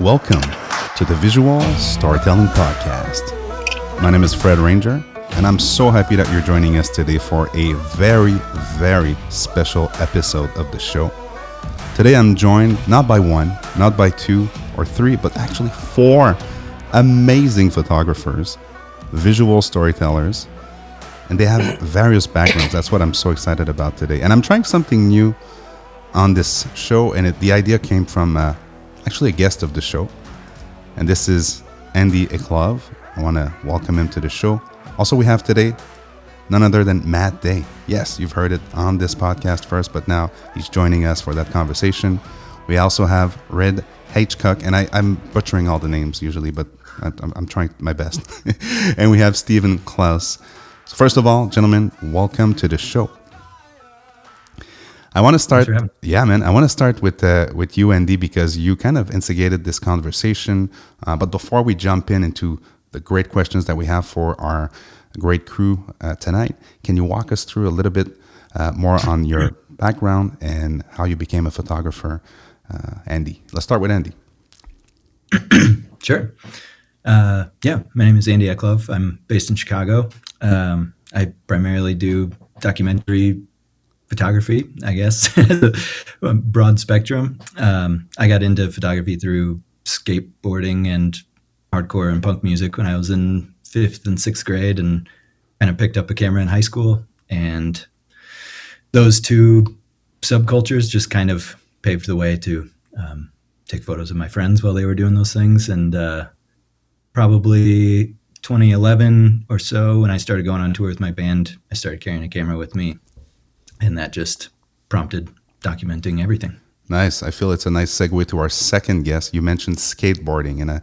Welcome to the Visual Storytelling Podcast. My name is Fred Ranger, and I'm so happy that you're joining us today for a very, very special episode of the show. Today I'm joined not by one, not by two or three, but actually four amazing photographers, visual storytellers, and they have various backgrounds. That's what I'm so excited about today. And I'm trying something new on this show, and the idea came from actually a guest of the show. And this is Andy Eclov. I want to welcome him to the show. Also, we have today none other than Matt Day. Yes, you've heard it on this podcast first, but now he's joining us for that conversation. We also have Reid, Haithcock, and I'm butchering all the names usually, but I'm trying my best. And we have Stephen Klaus. So first of all, gentlemen, welcome to the show. I want to start. I want to start with you, Andy, because you kind of instigated this conversation. But before we jump into the great questions that we have for our great crew tonight, can you walk us through a little bit more on your background and how you became a photographer, Andy? Let's start with Andy. Sure. My name is Andy Eclov. I'm based in Chicago. I primarily do documentary photography, I guess, a broad spectrum. I got into photography through skateboarding and hardcore and punk music when I was in 5th and 6th grade, and kind of picked up a camera in high school. And those two subcultures just kind of paved the way to take photos of my friends while they were doing those things. And probably 2011 or so, when I started going on tour with my band, I started carrying a camera with me. And that just prompted documenting everything. Nice. I feel it's a nice segue to our second guest. You mentioned skateboarding, and I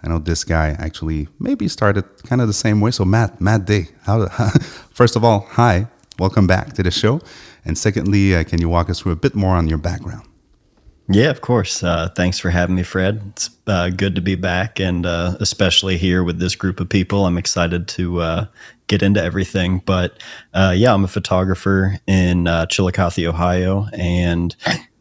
know this guy actually maybe started kind of the same way. So Matt Day, first of all, hi, welcome back to the show. And secondly, can you walk us through a bit more on your background? Yeah, of course. Thanks for having me, Fred. It's good to be back, and especially here with this group of people. I'm excited to get into everything. But I'm a photographer in Chillicothe, Ohio, and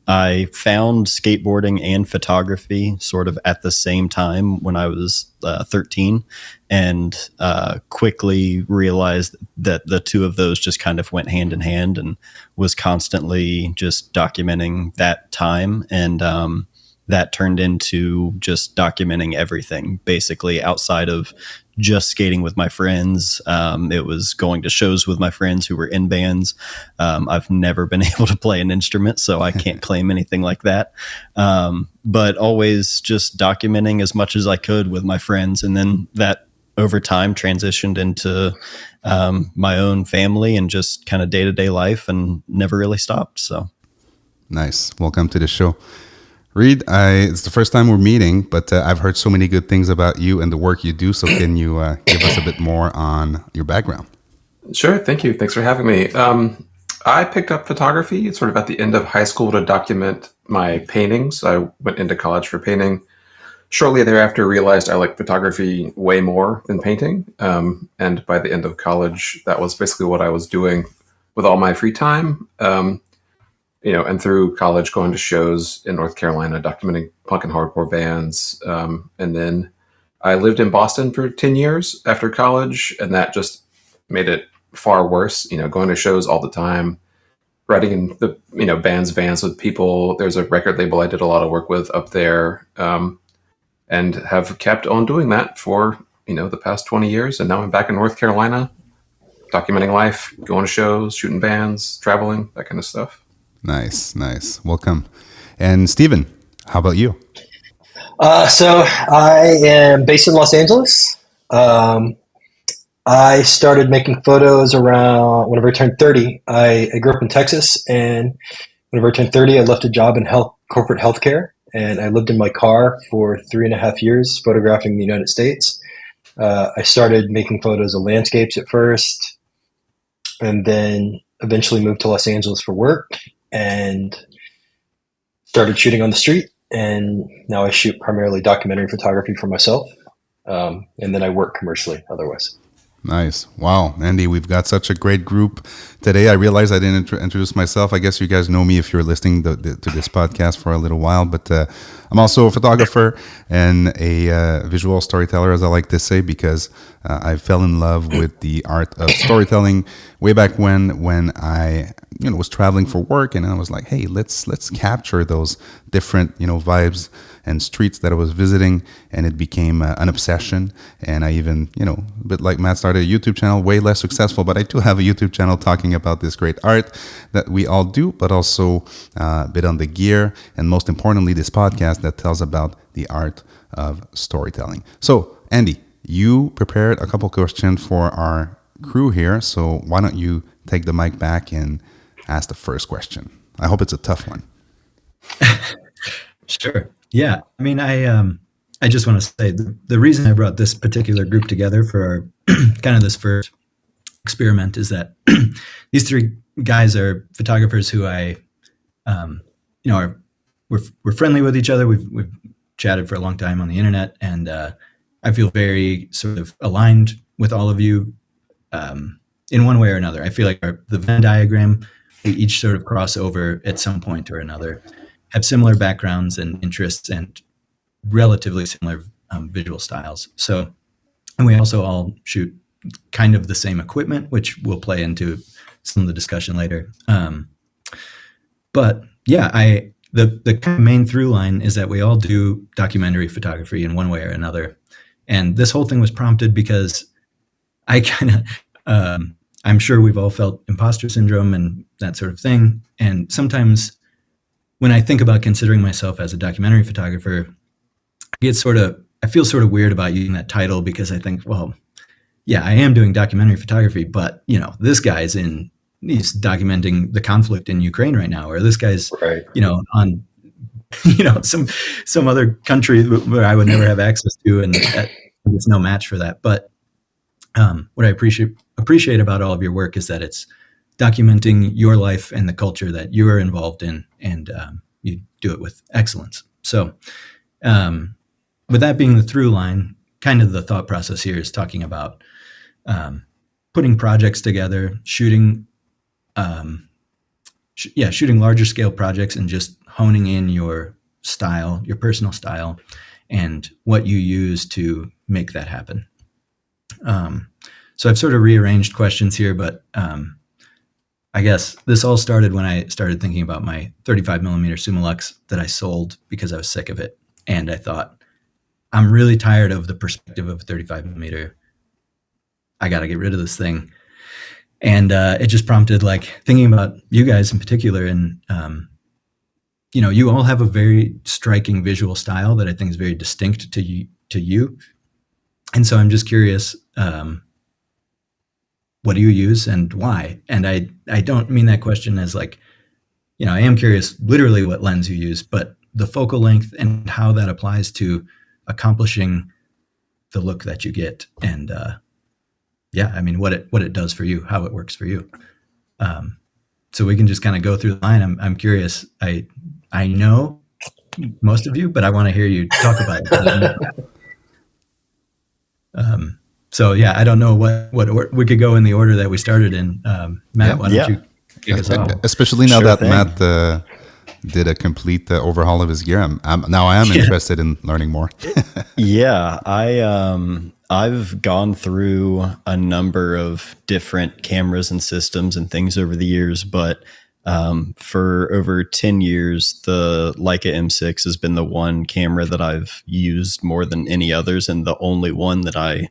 I found skateboarding and photography sort of at the same time when I was 13, and quickly realized that the two of those just kind of went hand in hand, and was constantly just documenting that time. And that turned into just documenting everything, basically, outside of just skating with my friends. It was going to shows with my friends who were in bands. I've never been able to play an instrument, so I can't claim anything like that. But always just documenting as much as I could with my friends. And then that over time transitioned into my own family and just kind of day-to-day life, and never really stopped. So nice. Welcome to the show. Reid, it's the first time we're meeting, but I've heard so many good things about you and the work you do. So can you give us a bit more on your background? Sure. Thank you. Thanks for having me. I picked up photography sort of at the end of high school to document my paintings. I went into college for painting. Shortly thereafter, realized I liked photography way more than painting. And by the end of college, that was basically what I was doing with all my free time. And through college, going to shows in North Carolina, documenting punk and hardcore bands. And then I lived in Boston for 10 years after college, and that just made it far worse, going to shows all the time, riding in the, bands, vans with people. There's a record label I did a lot of work with up there, and have kept on doing that for, the past 20 years. And now I'm back in North Carolina, documenting life, going to shows, shooting bands, traveling, that kind of stuff. Nice. Welcome. And Stephen, how about you? So I am based in Los Angeles. I started making photos around whenever I turned 30. I grew up in Texas, and whenever I turned 30, I left a job in corporate healthcare, and I lived in my car for 3.5 years, photographing the United States. I started making photos of landscapes at first, and then eventually moved to Los Angeles for work, and started shooting on the street. And now I shoot primarily documentary photography for myself. And then I work commercially otherwise. Nice. Wow, Andy, we've got such a great group today. I realized I didn't introduce myself. I guess you guys know me if you're listening to this podcast for a little while, but I'm also a photographer and a visual storyteller, as I like to say, because I fell in love with the art of storytelling way back when I was traveling for work, and I was like, hey, let's capture those different vibes and streets that I was visiting, and it became an obsession. And I even, a bit like Matt, started a YouTube channel, way less successful, but I do have a YouTube channel talking about this great art that we all do, but also a bit on the gear, and most importantly, this podcast that tells about the art of storytelling. So, Andy, you prepared a couple questions for our crew here, so why don't you take the mic back and ask the first question? I hope it's a tough one. Sure. Yeah. I mean, I just want to say the reason I brought this particular group together for our kind of this first experiment is that these three guys are photographers who we're friendly with each other. We've chatted for a long time on the internet, and I feel very sort of aligned with all of you in one way or another. I feel like the Venn diagram, we each sort of cross over at some point or another, have similar backgrounds and interests and relatively similar visual styles. So, and we also all shoot kind of the same equipment, which will play into some of the discussion later. But yeah, the kind of main through line is that we all do documentary photography in one way or another. And this whole thing was prompted because I kind of, I'm sure we've all felt imposter syndrome and that sort of thing. And sometimes when I think about considering myself as a documentary photographer, I feel sort of weird about using that title, because I think, well, yeah, I am doing documentary photography, but this guy's he's documenting the conflict in Ukraine right now, or this guy's, Right. On, some other country where I would never have access to, and it's no match for that. But what I appreciate about all of your work is that it's documenting your life and the culture that you are involved in, and you do it with excellence. So, with that being the through line, kind of the thought process here is talking about putting projects together, shooting larger scale projects, and just honing in your style, your personal style, and what you use to make that happen. So I've sort of rearranged questions here, but I guess this all started when I started thinking about my 35 millimeter Summilux that I sold because I was sick of it. And I thought, I'm really tired of the perspective of a 35 millimeter. I got to get rid of this thing. And it just prompted thinking about you guys in particular. And, you all have a very striking visual style that I think is very distinct to you. And so I'm just curious, what do you use and why? And I don't mean that question as I am curious literally what lens you use, but the focal length and how that applies to accomplishing the look that you get. And what it does for you, how it works for you. So we can just kind of go through the line. I'm curious. I know most of you, but I want to hear you talk about it. So yeah, I don't know what we could go in the order that we started in. Matt, why don't you kick us off? Especially now Sure that thing. Matt did a complete overhaul of his gear. I am interested in learning more. Yeah, I've gone through a number of different cameras and systems and things over the years, but for over 10 years, the Leica M6 has been the one camera that I've used more than any others, and the only one that I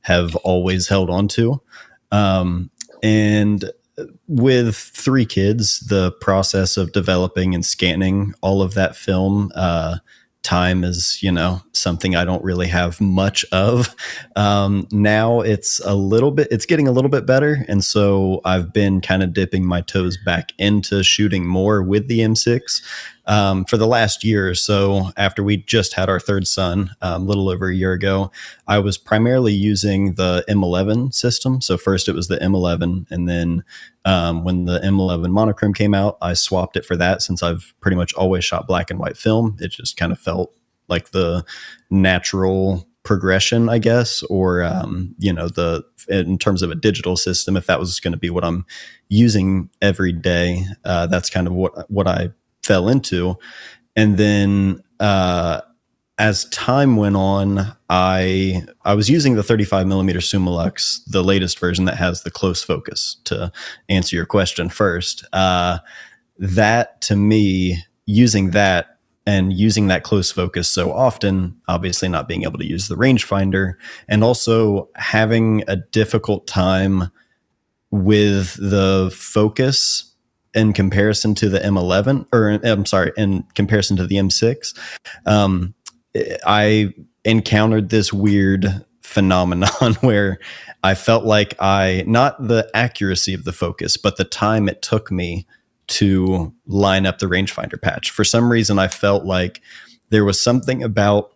have always held on to. And with 3 kids, the process of developing and scanning all of that film, time is, something I don't really have much of. Now it's getting a little bit better. And so I've been kind of dipping my toes back into shooting more with the M6 for the last year or so. After we just had our third son, a little over a year ago, I was primarily using the M11 system. So first it was the M11, and then when the M11 monochrome came out, I swapped it for that. Since I've pretty much always shot black and white film, it just kind of felt like the natural progression, I guess, or in terms of a digital system, if that was going to be what I'm using every day, that's kind of what I fell into. And then as time went on, I was using the 35 millimeter Summilux, the latest version that has the close focus. To answer your question first, that to me, using that and using that close focus so often, obviously not being able to use the rangefinder, and also having a difficult time with the focus in comparison to the M11, or I'm sorry, in comparison to the M6, I encountered this weird phenomenon where I felt like not the accuracy of the focus, but the time it took me to line up the rangefinder patch. For some reason, I felt like there was something about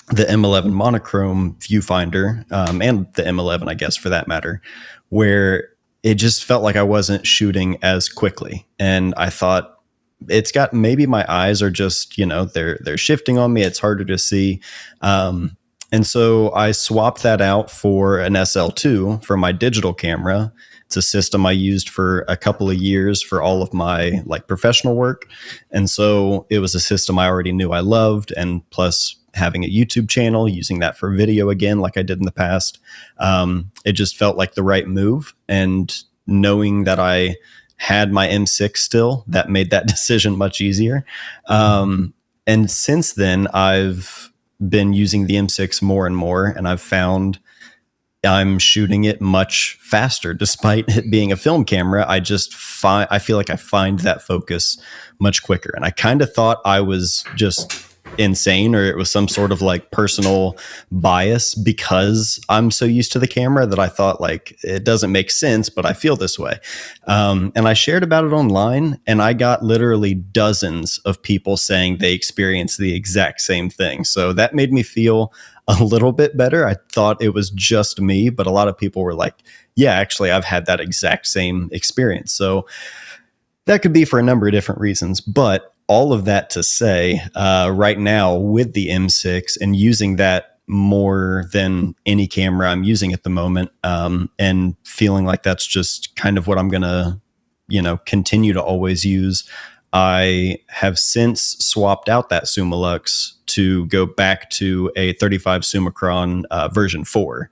the M11 monochrome viewfinder, and the M11, I guess, for that matter, where it just felt like I wasn't shooting as quickly. And I thought, it's got, maybe my eyes are just, they're shifting on me. It's harder to see. And so I swapped that out for an SL2 for my digital camera. It's a system I used for a couple of years for all of my professional work. And so it was a system I already knew I loved. And plus having a YouTube channel, using that for video again, like I did in the past, it just felt like the right move. And knowing that I had my M6 still, that made that decision much easier. And since then, I've been using the M6 more and more, and I've found I'm shooting it much faster, despite it being a film camera. I feel like I find that focus much quicker. And I kind of thought I was just insane, or it was some sort of personal bias because I'm so used to the camera that I thought it doesn't make sense, but I feel this way. And I shared about it online, and I got literally dozens of people saying they experienced the exact same thing. So that made me feel a little bit better. I thought it was just me, but a lot of people were like, yeah, actually, I've had that exact same experience. So that could be for a number of different reasons, but all of that to say, right now with the M6 and using that more than any camera I'm using at the moment, and feeling like that's just kind of what I'm going to, continue to always use, I have since swapped out that Summilux to go back to a 35 Summicron version 4.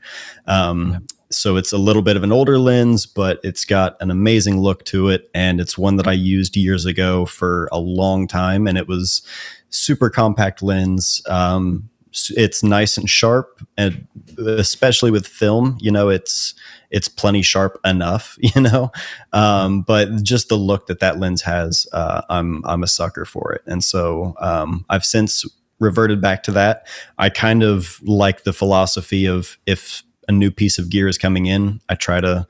So it's a little bit of an older lens, but it's got an amazing look to it. And it's one that I used years ago for a long time. And it was super compact lens. It's nice and sharp, and especially with film, it's plenty sharp enough, but just the look that lens has, I'm a sucker for it. And so, I've since reverted back to that. I kind of like the philosophy of, if a new piece of gear is coming in, I try to,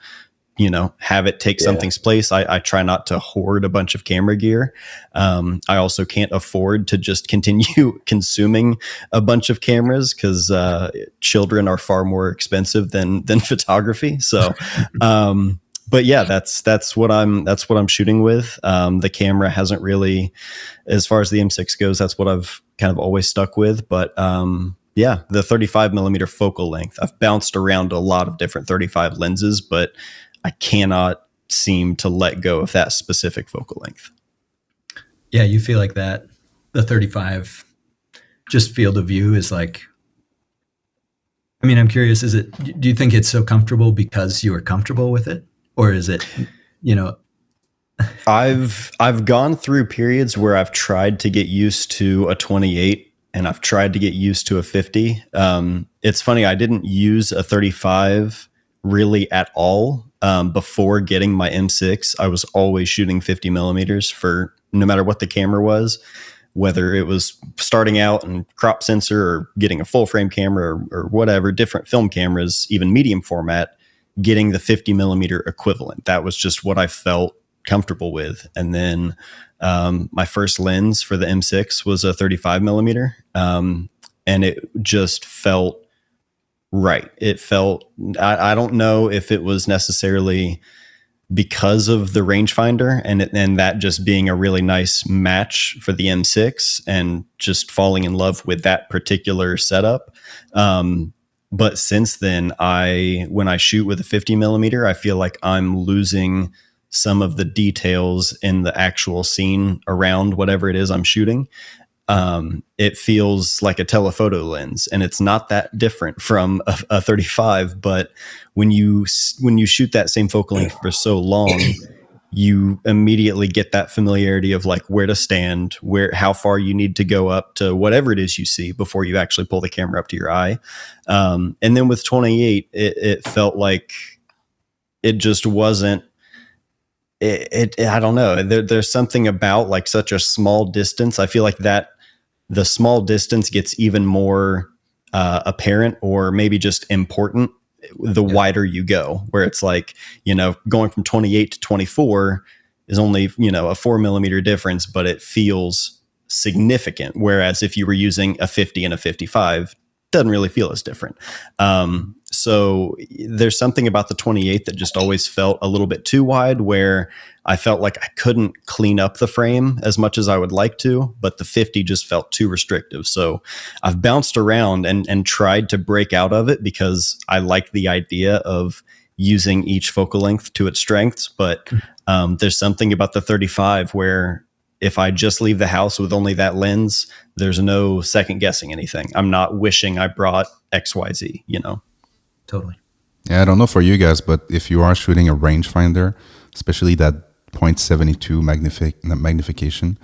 have it take something's place. I try not to hoard a bunch of camera gear. I also can't afford to just continue consuming a bunch of cameras, because children are far more expensive than photography. So, but yeah, that's what I'm shooting with. The camera hasn't really, as far as the M6 goes, that's what I've kind of always stuck with. But yeah, the 35 millimeter focal length. I've bounced around a lot of different 35 lenses, but I cannot seem to let go of that specific focal length. Yeah, you feel like that, the 35 just field of view is I'm curious, do you think it's so comfortable because you are comfortable with it? Or is it, I've gone through periods where I've tried to get used to a 28, and I've tried to get used to a 50. It's funny, I didn't use a 35 really at all. Before getting my M6, I was always shooting 50 millimeters for no matter what the camera was, whether it was starting out and crop sensor or getting a full frame camera or whatever, different film cameras, even medium format, getting the 50 millimeter equivalent. That was just what I felt comfortable with. And then my first lens for the M6 was a 35 millimeter. And it just felt right. It felt, I don't know if it was necessarily because of the rangefinder and that just being a really nice match for the M6 and just falling in love with that particular setup. But since then, when I shoot with a 50 millimeter, I feel like I'm losing some of the details in the actual scene around whatever it is I'm shooting. It feels like a telephoto lens, and it's not that different from a 35. But when you shoot that same focal length for so long, you immediately get that familiarity of like where to stand, how far you need to go up to whatever it is you see before you actually pull the camera up to your eye. And then with 28, it felt like it just wasn't. I don't know. There's something about like such a small distance. I feel like that the small distance gets even more apparent, or maybe just important, the wider you go, where it's like, going from 28 to 24 is only, a 4 millimeter difference, but it feels significant. Whereas if you were using a 50 and a 55, doesn't really feel as different. So there's something about the 28 that just always felt a little bit too wide, where I felt like I couldn't clean up the frame as much as I would like to, but the 50 just felt too restrictive. So I've bounced around and tried to break out of it, because I like the idea of using each focal length to its strengths. But there's something about the 35 where if I just leave the house with only that lens, there's no second guessing anything. I'm not wishing I brought XYZ, Totally. Yeah, I don't know for you guys, but if you are shooting a rangefinder, especially that 0.72 magnification,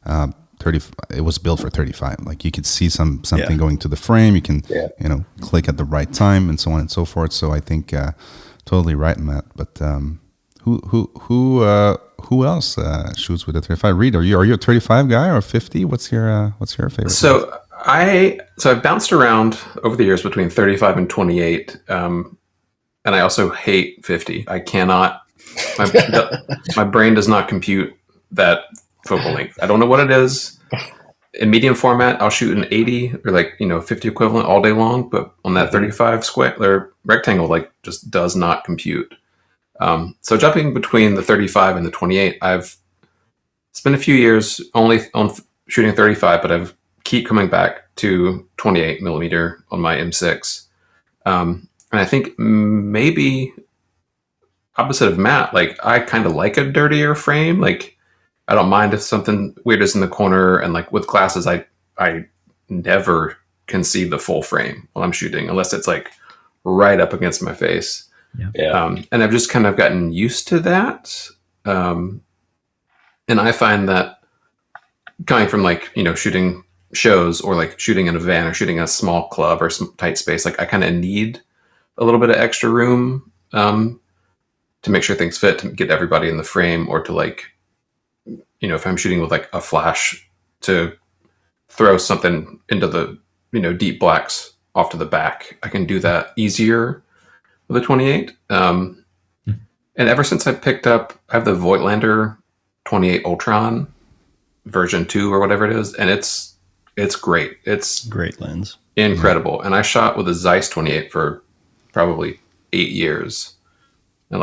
30, it was built for 35. Like you could see something going to the frame. You can, click at the right time and so on and so forth. So I think totally right, Matt. But who else shoots with a 35? Reid, are you a 35 guy or 50? What's your favorite? So I've bounced around over the years between 35 and 28, and I also hate 50. I cannot. My brain does not compute that focal length. I don't know what it is. In medium format, I'll shoot an 80 or 50 equivalent all day long, but on that 35 square or rectangle, just does not compute. So jumping between the 35 and the 28, I've spent a few years only on shooting 35, but I've keep coming back to 28 millimeter on my M6. And I think maybe opposite of Matt, I kind of like a dirtier frame. I don't mind if something weird is in the corner, and with glasses, I never can see the full frame while I'm shooting, unless it's right up against my face. And I've just kind of gotten used to that. And I find that coming from shooting shows or shooting in a van or shooting a small club or some tight space, I kind of need a little bit of extra room to make sure things fit, to get everybody in the frame, or to if I'm shooting with a flash, to throw something into the deep blacks off to the back. I can do that easier with a 28. And ever since I picked up, I have the Voigtlander 28 Ultron version 2 or whatever it is, and it's great. It's great lens, incredible. And I shot with a Zeiss 28 for probably 8 years, and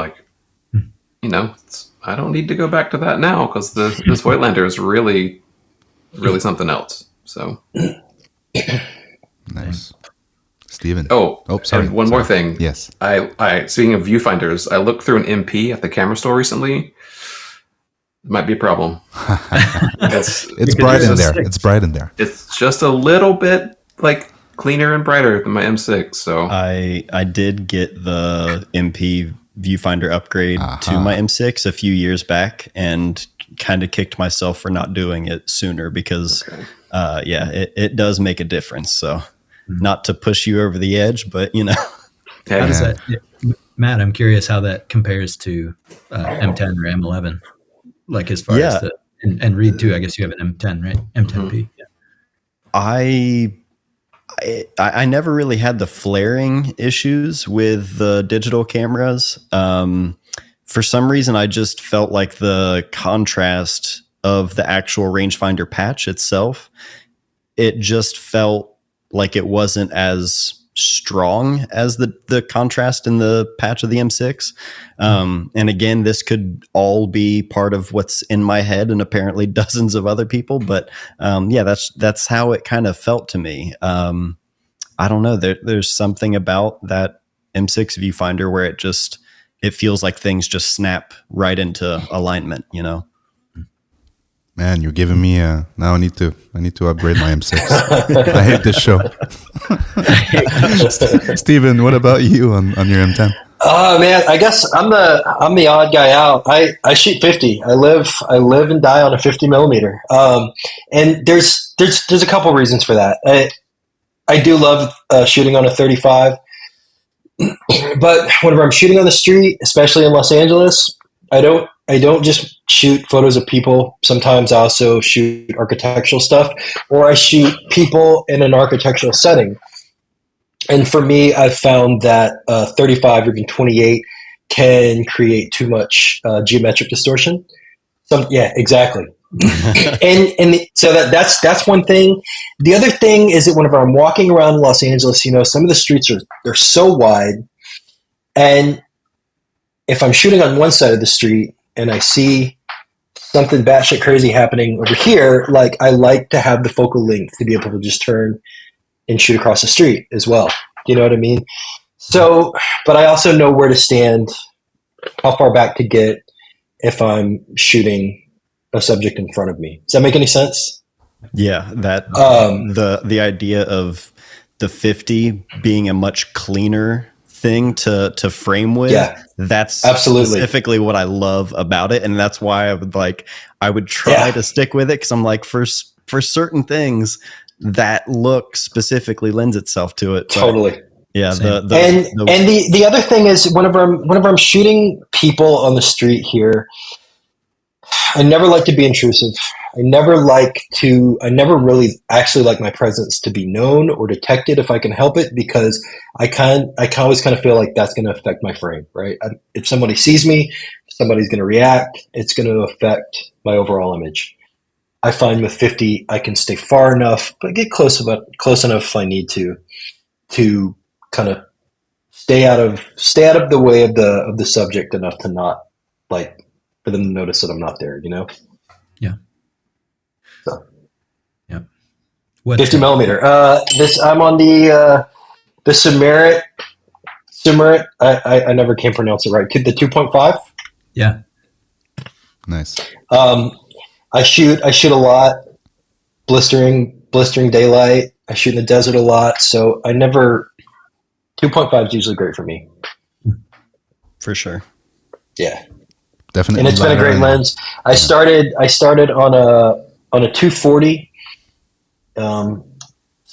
I don't need to go back to that now, because this Voigtlander is really, really something else. So nice. Steven. Sorry. One more thing. Yes. I speaking of viewfinders, I looked through an MP at the camera store recently. It might be a problem. It's bright in there. It's bright in there. It's just a little bit cleaner and brighter than my M6. So I did get the MP viewfinder upgrade to my M6 a few years back, and kind of kicked myself for not doing it sooner, because it does make a difference. So not to push you over the edge, but How does that, Matt? I'm curious how that compares to M10 or M11, as far as and Reid too. I guess you have an M10, right? M10P. Mm-hmm. I never really had the flaring issues with the digital cameras. For some reason, I just felt like the contrast of the actual rangefinder patch itself, it just felt like it wasn't as strong as the contrast in the patch of the M6. And again, this could all be part of what's in my head and apparently dozens of other people. But that's how it kind of felt to me. I don't know. There's something about that M6 viewfinder where it feels like things just snap right into alignment, you know? Man, you're giving me now I need to upgrade my M6. I hate this show. Steven, what about you on your M10? Oh man, I guess I'm the odd guy out. I shoot 50. I live and die on a 50 millimeter. And there's a couple reasons for that. I do love shooting on a 35, but whenever I'm shooting on the street, especially in Los Angeles, I don't just shoot photos of people. Sometimes I also shoot architectural stuff, or I shoot people in an architectural setting. And for me, I've found that 35 or even 28 can create too much geometric distortion. Yeah, exactly. So that's one thing. The other thing is that whenever I'm walking around Los Angeles, some of the streets they're so wide, and if I'm shooting on one side of the street and I see something batshit crazy happening over here, like I like to have the focal length to be able to just turn and shoot across the street as well. You know what I mean? So, but I also know where to stand, how far back to get if I'm shooting a subject in front of me. Does that make any sense? Yeah, that the idea of the 50 being a much cleaner thing to frame with. Yeah, that's absolutely specifically what I love about it, and that's why I would try to stick with it, because I'm like, for certain things that look specifically lends itself to it. Totally. Yeah. The other thing is whenever I'm shooting people on the street here, I never like to be intrusive. I never really actually like my presence to be known or detected if I can help it, because I always kind of feel like that's going to affect my frame, right? If somebody sees me, somebody's going to react. It's going to affect my overall image. I find with 50, I can stay far enough, but get close enough if I need to kind of stay out of the way of the subject enough to not for them to notice that I'm not there, Yeah. So. Yeah. 50 millimeter. I'm on the Sumerit. I never can pronounce it right. The 2.5. Yeah. Nice. I shoot a lot, blistering daylight. I shoot in the desert a lot, so 2.5 is usually great for me. For sure. Yeah. Definitely. And it's been a great lens. I started on a 240 some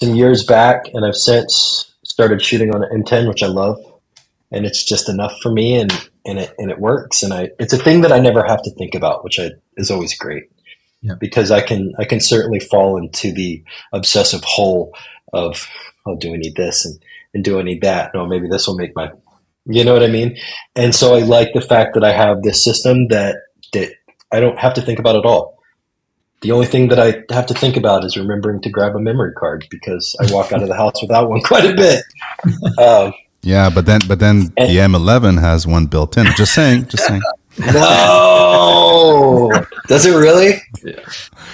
years back, and I've since started shooting on an M10, which I love, and it's just enough for me, and it works, and it's a thing that I never have to think about, which is always great. Yeah. Because I can certainly fall into the obsessive hole of, oh, do I need this and do I need that? No, maybe this will make my, you know what I mean? And so I like the fact that I have this system that I don't have to think about at all. The only thing that I have to think about is remembering to grab a memory card, because I walk out of the house without one quite a bit. Yeah, but then the M11 has one built in. Just saying. No, does it really? Yeah.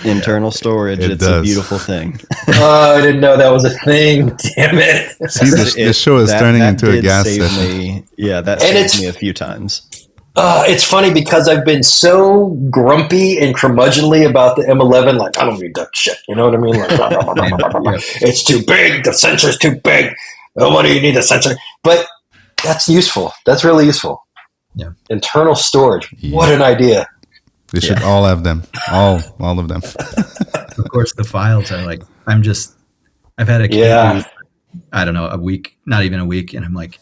Internal storage. It's a beautiful thing. Oh, I didn't know that was a thing. Damn it! See, this show is turning into a gas station. That saved me a few times. It's funny because I've been so grumpy and curmudgeonly about the M11. Like, I don't need that shit. You know what I mean? Like, blah, blah, blah, blah, blah, blah. It's too big. The sensor's too big. Oh, what do you need a sensor? But that's useful. That's really useful. Yeah. Internal storage. Yeah. What an idea. We should all have them. All of them. Of course, the files are like, I've had a Q2, I don't know, a week, not even a week. And I'm like,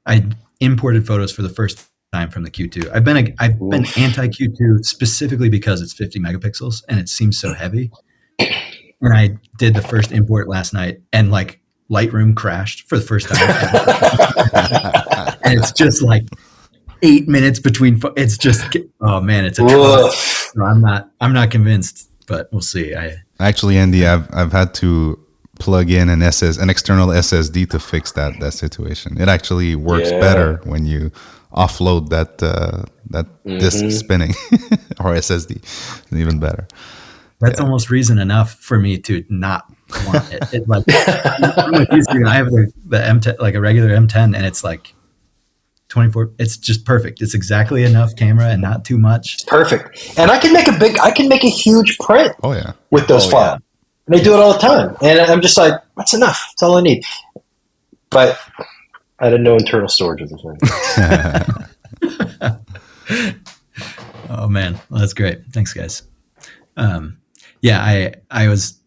I imported photos for the first time from the Q2. I've been anti Q2 specifically because it's 50 megapixels and it seems so heavy. And I did the first import last night, and like Lightroom crashed for the first time. And it's just like 8 minutes between. It's just, oh man, it's a trouble. So I'm not convinced, but we'll see. Actually, Andy, I've had to plug in an external SSD to fix that situation. It actually works better when you offload that disk spinning or SSD. It's even better. That's almost reason enough for me to not want it. It like I'm with you, I have the M10, like a regular M10, and it's like 24. It's just perfect. It's exactly enough camera and not too much. Perfect. And I can make a huge print. Oh yeah. With those files. And they do it all the time. And I'm just like, that's enough. That's all I need. But I had no internal storage at the time. Oh man, well, that's great. Thanks, guys. I was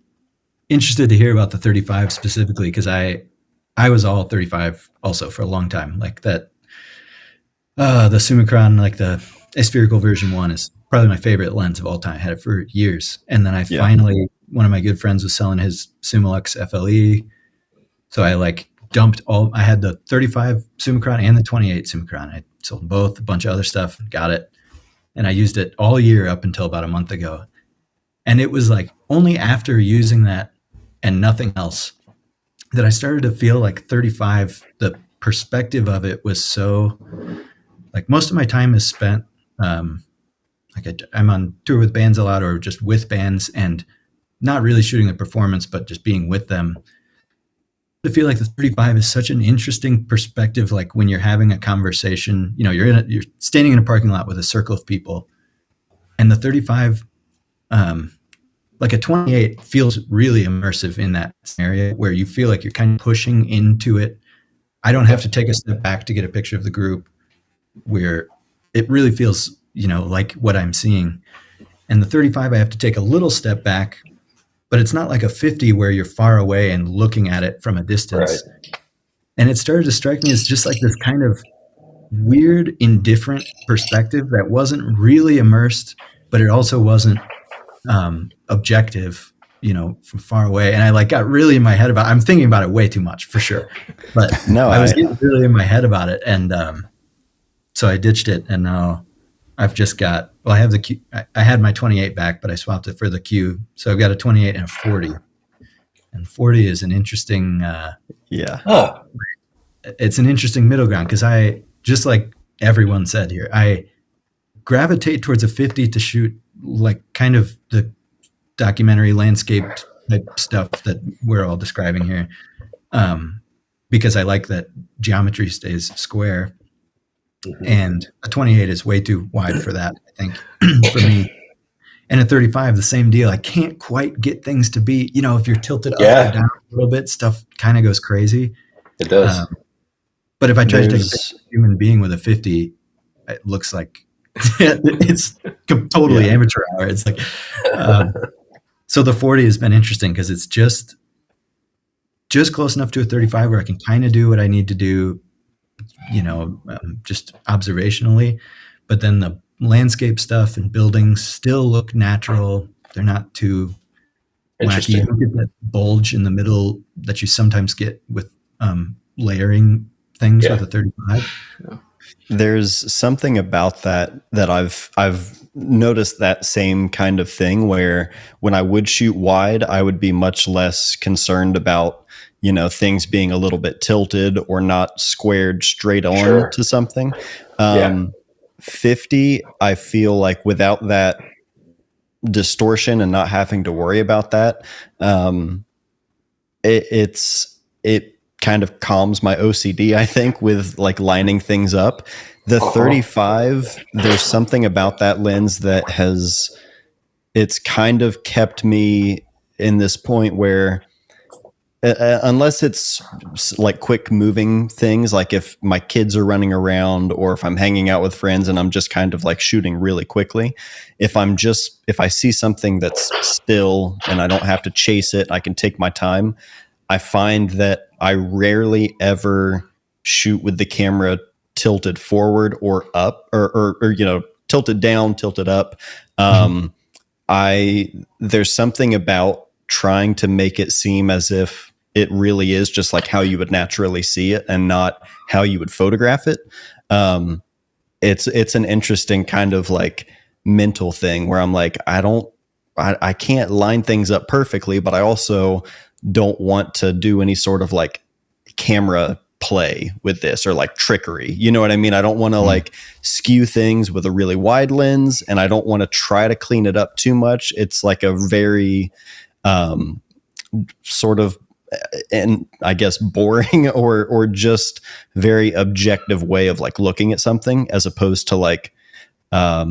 interested to hear about the 35 specifically because I was all 35 also for a long time. Like that, the Summicron, like the aspherical version 1 is probably my favorite lens of all time. I had it for years. And then I finally, one of my good friends was selling his Summilux FLE. So I like dumped I had the 35 Summicron and the 28 Summicron. I sold both, a bunch of other stuff, got it. And I used it all year up until about a month ago. And it was like only after using that and nothing else that I started to feel like 35, the perspective of it was so, like most of my time is spent, I'm on tour with bands a lot or just with bands and not really shooting the performance, but just being with them. I feel like the 35 is such an interesting perspective. Like when you're having a conversation, you know, you're standing in a parking lot with a circle of people, and the 35, like a 28 feels really immersive in that scenario where you feel like you're kind of pushing into it. I don't have to take a step back to get a picture of the group, where it really feels, you know, like what I'm seeing. And the 35, I have to take a little step back, but it's not like a 50 where you're far away and looking at it from a distance. Right. And it started to strike me as just like this kind of weird, indifferent perspective that wasn't really immersed, but it also wasn't objective, you know, from far away. And I like got really in my head I'm thinking about it way too much for sure. But no, I was getting really in my head about it. And so I ditched it. And now I've just got, I have I had my 28 back, but I swapped it for the Q. So I've got a 28 and a 40. And 40 is an interesting, it's an interesting middle ground because I, just like everyone said here, I gravitate towards a 50 to shoot like kind of the documentary landscape type stuff that we're all describing here. Because I like that geometry stays square. Mm-hmm. And a 28 is way too wide for that, I think, for me. And a 35, the same deal. I can't quite get things to be, you know, if you're tilted up or down a little bit, stuff kind of goes crazy. It does. But if I try to take a picture of a human being with a 50, it looks like it's totally amateur hour. It's like, so the 40 has been interesting because it's just close enough to a 35 where I can kind of do what I need to do, you know, just observationally, but then the landscape stuff and buildings still look natural. They're not too wacky. You don't get that bulge in the middle that you sometimes get with layering things with a 35. Yeah. There's something about that I've noticed that same kind of thing where when I would shoot wide, I would be much less concerned about, you know, things being a little bit tilted or not squared straight on to something. 50, I feel like without that distortion and not having to worry about that, it kind of calms my OCD, I think, with like lining things up. The 35, there's something about that lens that it's kind of kept me in this point where unless it's like quick moving things, like if my kids are running around or if I'm hanging out with friends and I'm just kind of like shooting really quickly, if I see something that's still and I don't have to chase it, I can take my time. I find that I rarely ever shoot with the camera tilted forward or up or you know, tilted down, tilted up. There's something about trying to make it seem as if it really is just like how you would naturally see it and not how you would photograph it. It's an interesting kind of like mental thing where I'm like, I can't line things up perfectly, but I also don't want to do any sort of like camera play with this or like trickery. You know what I mean? I don't want to like skew things with a really wide lens, and I don't want to try to clean it up too much. It's like a very sort of, and I guess boring or just very objective way of like looking at something, as opposed to like, I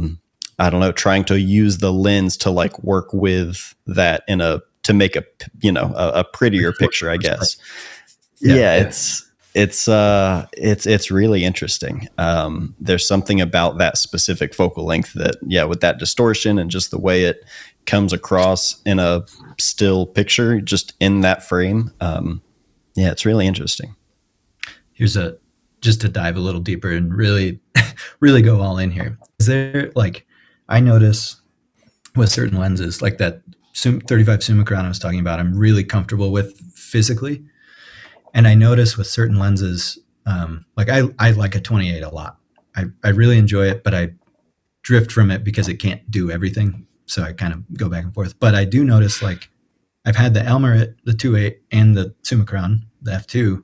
don't know, trying to use the lens to like work with that to make a prettier picture, I guess. Yeah. It's really interesting. There's something about that specific focal length that, with that distortion and just the way it comes across in a still picture, just in that frame. It's really interesting. Here's just to dive a little deeper and really, really go all in here. Is there like, I notice with certain lenses, like that 35 Summicron I was talking about, I'm really comfortable with physically. And I notice with certain lenses, like I like a 28 a lot. I really enjoy it, but I drift from it because it can't do everything. So I kind of go back and forth. But I do notice, like, I've had the Elmerit, the 2.8, and the Summicron, the f2.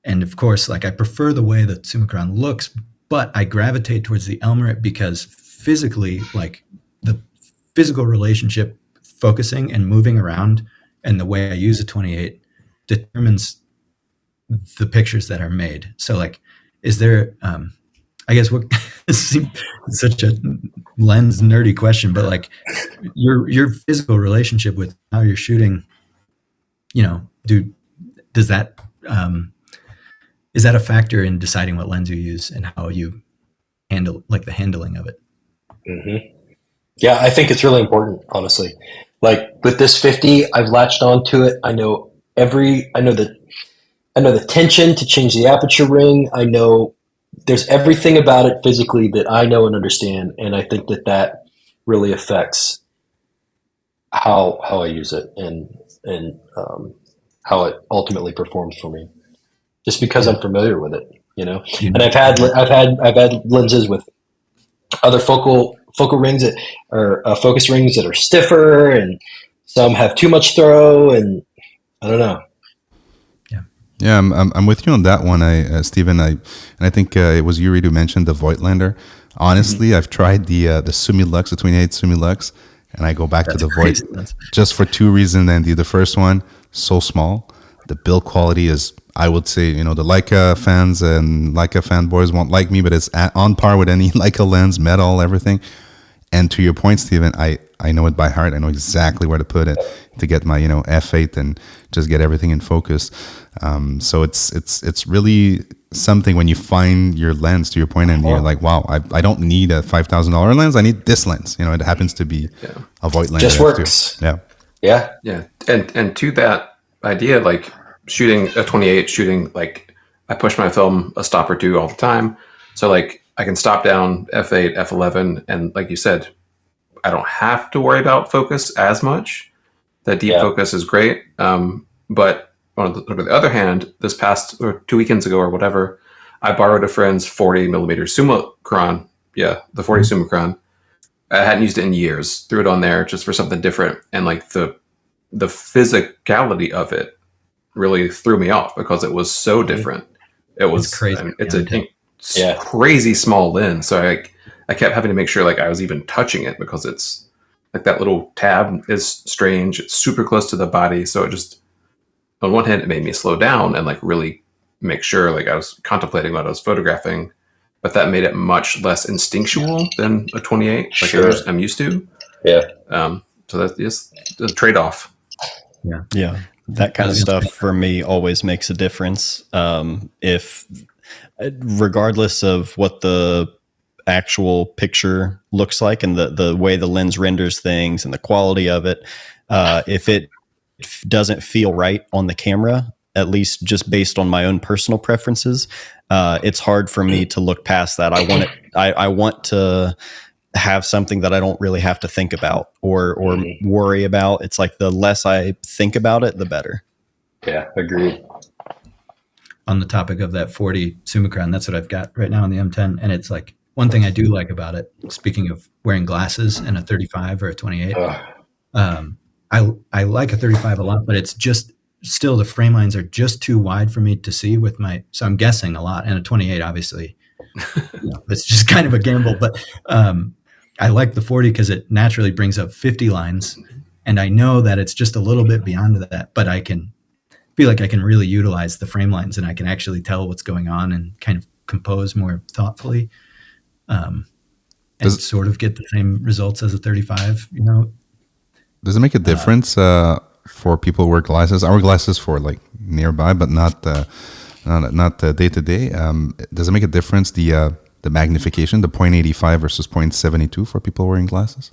And of course, like, I prefer the way the Summicron looks, but I gravitate towards the Elmerit because physically, like, the physical relationship focusing and moving around and the way I use a 28 determines the pictures that are made. So, like, is there, I guess what seems such a lens nerdy question, but like your physical relationship with how you're shooting, does that, is that a factor in deciding what lens you use and how you handle, like, the handling of it? Mm-hmm. Yeah, I think it's really important, honestly. Like with this 50, I've latched onto it. I know the tension to change the aperture ring. I know there's everything about it physically that I know and understand, and I think that really affects how I use it and how it ultimately performs for me. Just because I'm familiar with it, And I've had lenses with other focal rings that are focus rings that are stiffer, and some have too much throw, and I don't know. Yeah, I'm with you on that one, Stephen. I think it was you, Reid, who mentioned the Voigtlander. Honestly, I've tried the Summilux, the 28 Summilux, and I go back to the Voight just for two reasons. Andy, the first one, so small. The build quality is, I would say, the Leica fans and Leica fanboys won't like me, but it's on par with any Leica lens, metal, everything. And to your point, Stephen, I know it by heart. I know exactly where to put it to get my f8 and just get everything in focus. So it's really something when you find your lens, to your point, and you're like, wow, I don't need a $5,000 lens. I need this lens. It happens to be a Voigtlander. Just works. Yeah. And to that idea, like shooting a 28, like I push my film a stop or two all the time. So like I can stop down f8, f11, and like you said, I don't have to worry about focus as much. That deep focus is great. But on the other hand, this past or 2 weekends ago or whatever, I borrowed a friend's 40 millimeter Summicron. Yeah, the 40 Summicron. I hadn't used it in years. Threw it on there just for something different, and like the physicality of it really threw me off because it was so different. It was crazy. I mean, it's a crazy small lens. So I kept having to make sure like I was even touching it because it's like that little tab is strange. It's super close to the body. So it just, on one hand, it made me slow down and like really make sure like I was contemplating what I was photographing, but that made it much less instinctual than a 28 like I'm used to. Yeah. So that's just the trade-off. Yeah. That kind of stuff for me always makes a difference. If regardless of what the actual picture looks like and the way the lens renders things and the quality of it, if it doesn't feel right on the camera, at least just based on my own personal preferences, it's hard for me to look past that. I want to have something that I don't really have to think about or worry about. It's like the less I think about it, the better. Yeah, agreed. On the topic of that 40 Summicron, that's what I've got right now on the M10. And it's like, one thing I do like about it, speaking of wearing glasses and a 35 or a 28, I like a 35 a lot, but it's just still the frame lines are just too wide for me to see with my, so I'm guessing a lot. And a 28, obviously, it's just kind of a gamble, but I like the 40 because it naturally brings up 50 lines. And I know that it's just a little bit beyond that, but I can feel like I can really utilize the frame lines and I can actually tell what's going on and kind of compose more thoughtfully. And sort of get the same results as a 35, Does it make a difference for people who wear glasses? I wear glasses for like nearby, but not day to day. Does it make a difference the magnification, the 0.85 versus 0.72 for people wearing glasses?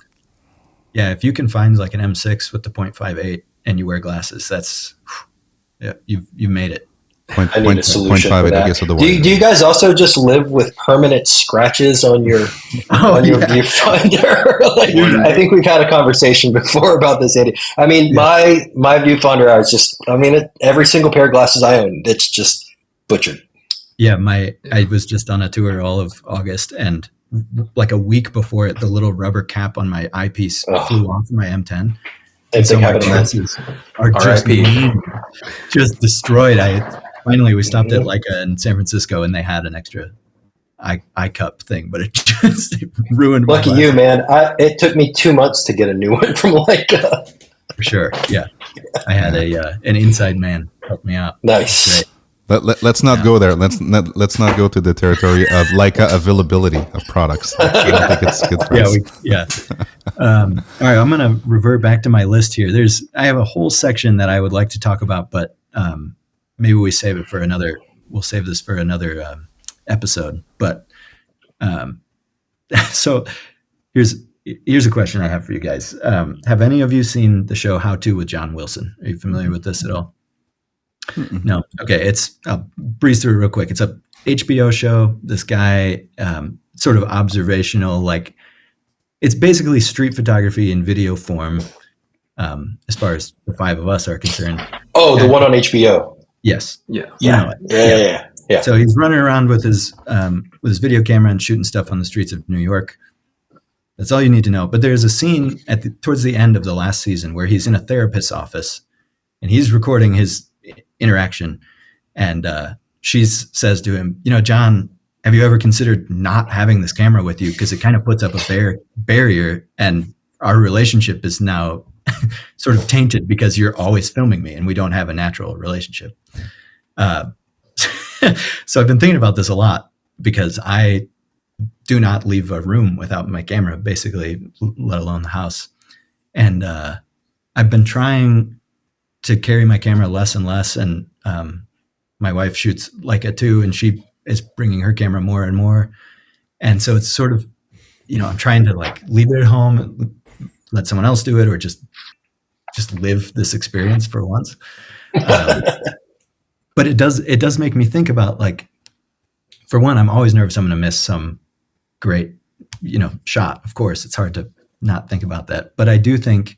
Yeah, if you can find like an M6 with the 0.58 and you wear glasses, you've made it. I need a solution for that. Okay, so do you guys also just live with permanent scratches on your viewfinder? I think we've had a conversation before about this, Andy. I mean, my viewfinder, every single pair of glasses I own, it's just butchered. Yeah, I was just on a tour all of August, and like a week before it, the little rubber cap on my eyepiece flew off my M10. And so my glasses are just destroyed. Finally, we stopped at Leica in San Francisco, and they had an extra eye cup thing, but it just ruined my Lucky you, man. It took me 2 months to get a new one from Leica. For sure, yeah. I had an inside man help me out. Nice. Let's not go there. Let's not go to the territory of Leica availability of products. I don't think it's good for us. All right, I'm going to revert back to my list here. I have a whole section that I would like to talk about, but maybe we save it for another. We'll save this for another episode. But so here's a question I have for you guys. Have any of you seen the show How To with John Wilson? Are you familiar with this at all? Mm-mm. No. Okay. I'll breeze through it real quick. It's a HBO show. This guy, sort of observational, like it's basically street photography in video form, as far as the five of us are concerned. Oh, the one on HBO. Yes. Yeah. Yeah. So he's running around with his video camera and shooting stuff on the streets of New York. That's all you need to know. But there's a scene towards the end of the last season where he's in a therapist's office and he's recording his interaction, and she says to him, John, have you ever considered not having this camera with you, because it kind of puts up a barrier and our relationship is now sort of tainted because you're always filming me and we don't have a natural relationship. So I've been thinking about this a lot because I do not leave a room without my camera, basically, let alone the house. And I've been trying to carry my camera less and less. And my wife shoots Leica too, and she is bringing her camera more and more. And so it's sort of, I'm trying to like leave it at home, let someone else do it, or just live this experience for once. But it does make me think about, like, for one, I'm always nervous I'm going to miss some great, shot. Of course, it's hard to not think about that. But I do think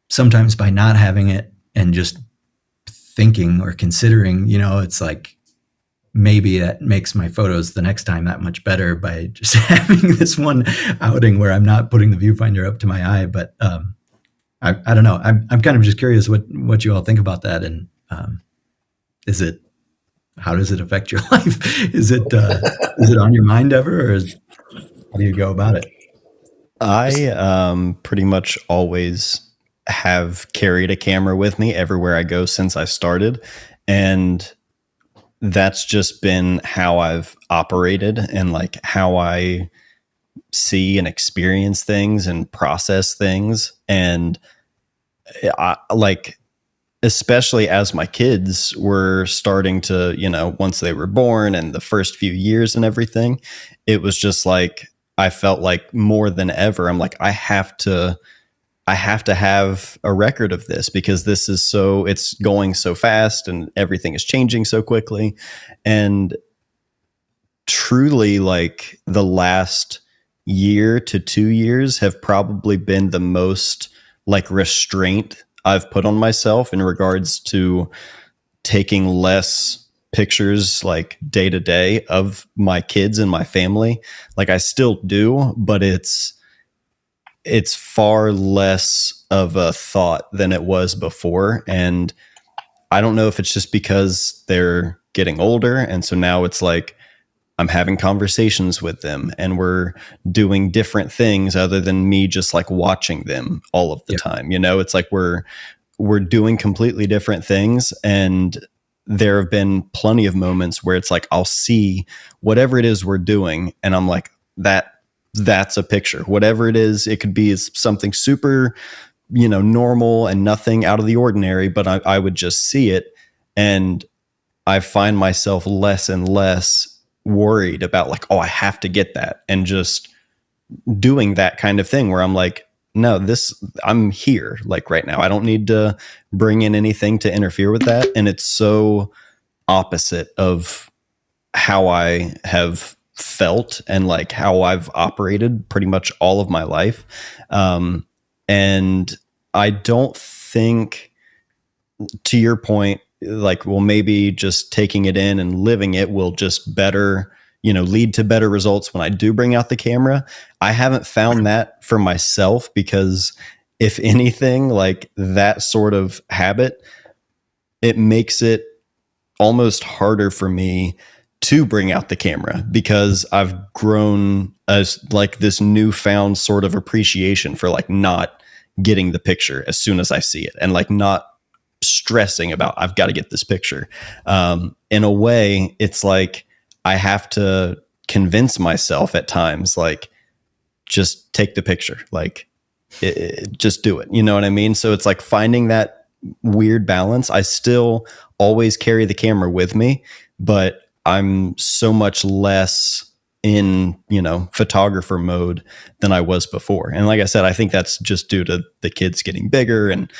sometimes by not having it and just thinking or considering, it's like maybe that makes my photos the next time that much better by just having this one outing where I'm not putting the viewfinder up to my eye. But I don't know. I'm kind of just curious what you all think about that. And how does it affect your life? Is it on your mind ever, or how do you go about it? I pretty much always have carried a camera with me everywhere I go since I started. And that's just been how I've operated and like how I see and experience things and process things. And I, like, especially as my kids were starting to, once they were born and the first few years and everything, it was just like, I felt like more than ever, I'm like, I have to have a record of this because it's going so fast and everything is changing so quickly. And truly, like, the last year to 2 years have probably been the most like restraint I've put on myself in regards to taking less pictures like day to day of my kids and my family. Like, I still do, but it's it's far less of a thought than it was before. And I don't know if it's just because they're getting older. And so now it's like I'm having conversations with them and we're doing different things other than me just like watching them all of the time. You know, it's like we're doing completely different things. And there have been plenty of moments where it's like I'll see whatever it is we're doing and I'm like, that's a picture. Whatever it is, it could be something super, you know, normal and nothing out of the ordinary, but I would just see it. And I find myself less and less worried about like, oh, I have to get that, and just doing that kind of thing where I'm like, no, I'm here like right now. I don't need to bring in anything to interfere with that. And it's so opposite of how I have felt and like how I've operated pretty much all of my life. And I don't think, to your point, like, well, maybe just taking it in and living it will just better, you know, lead to better results when I do bring out the camera. I haven't found that for myself, because if anything, like that sort of habit, it makes it almost harder for me to bring out the camera, because I've grown as like this newfound sort of appreciation for like not getting the picture as soon as I see it, and like not stressing about I've got to get this picture. In a way, it's like I have to convince myself at times, like, just take the picture, like just do it. You know what I mean? So it's like finding that weird balance. I still always carry the camera with me, but I'm so much less in, you know, photographer mode than I was before. And like I said, I think that's just due to the kids getting bigger and